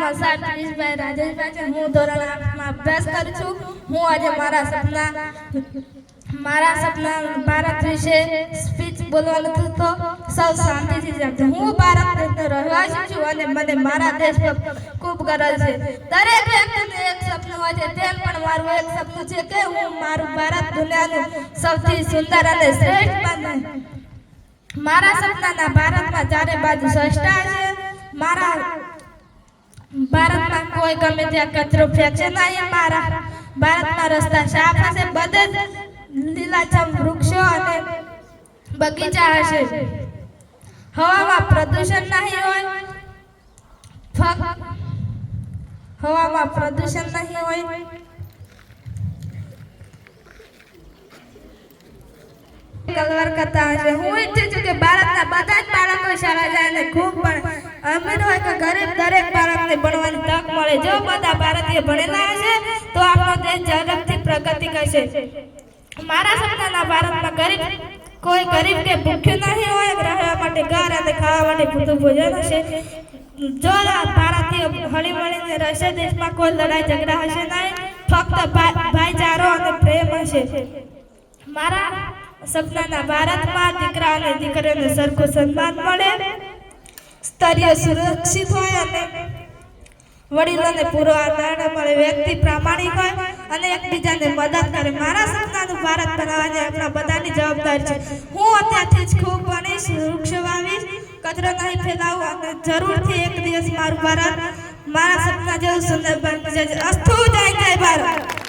મસાર ત્રીસભાઈ રાજેશભાઈ છે। હું ધોરણ 8 માં અભ્યાસ કરું છું। હું આજે મારા સપના ભારત વિશે સ્પીચ બોલવાનું હતું તો સૌ શાંતિથી જાણજો। હું ભારત દેશનો રહેવાસી છું અને મને મારા દેશ પર ખૂબ ગર્વ છે। દરેક વ્યક્તિનું એક સપનું હોય છે, તેમ પણ મારું એક સપનું છે કે હું મારું ભારત દુનિયાનું સૌથી સુંદર અને શ્રેષ્ઠ બને। મારા સપનાના ભારતમાં ચારે બાજુ સ્વચ્છતા છે। મારા ભારતમાં કોઈ ગમે ત્યાં કચરો ફેંકશે નહીં। મારા ભારતમાં રસ્તા સાફ હશે, બધે જ લીલાછમ વૃક્ષો અને બગીચા હશે। હવામાં પ્રદૂષણ નહીં હોય, હવામાં પ્રદૂષણ નહીં હોય। કલર કરતા હશે। હું ઈચ્છું છું કે ભારતના બધા જ બાળકો શાળા જાય અને ખૂબ પણ અમીર હોય કે ગરીબ, દરેક બાળકને ભણવાની તક મળે। જો બધા ભારતીય ભણેલા હશે તો આપણો દેશ ઝડપથી પ્રગતિ કરશે। મારા સપનાના ભારતમાં કોઈ ગરીબ કે ભૂખ્યું નહીં હોય। રહેવા માટે ઘર અને ખાવા માટે પૂરતું ભોજન હશે। જો ભારતીય હળીમળીને રહેશે, દેશમાં કોઈ લડાઈ ઝઘડા હશે નહીં, ફક્ત ભાઈચારો અને પ્રેમ હશે। મારા સપનાના ભારતમાં દીકરા અને દીકરીઓને સરખું સન્માન મળે, સ્ત્રીઓ સુરક્ષિત હોય અને વડીલોને પૂરો આદર મળે, વ્યક્તિ પ્રામાણિક હોય અને એકબીજાને મદદ કરે। મારા સપનાનું ભારત બનાવવાની આપણા બધાની જવાબદારી છે। હું અત્યારથી જ ખૂબ ભણીશ, વૃક્ષ વાવીશ, કચરો નહીં ફેલાવું અને જરૂરથી એક દિવસ મારું ભારત મારા સપના જેવું સુંદર બની જશે। અસ્તુ, જય જય ભારત।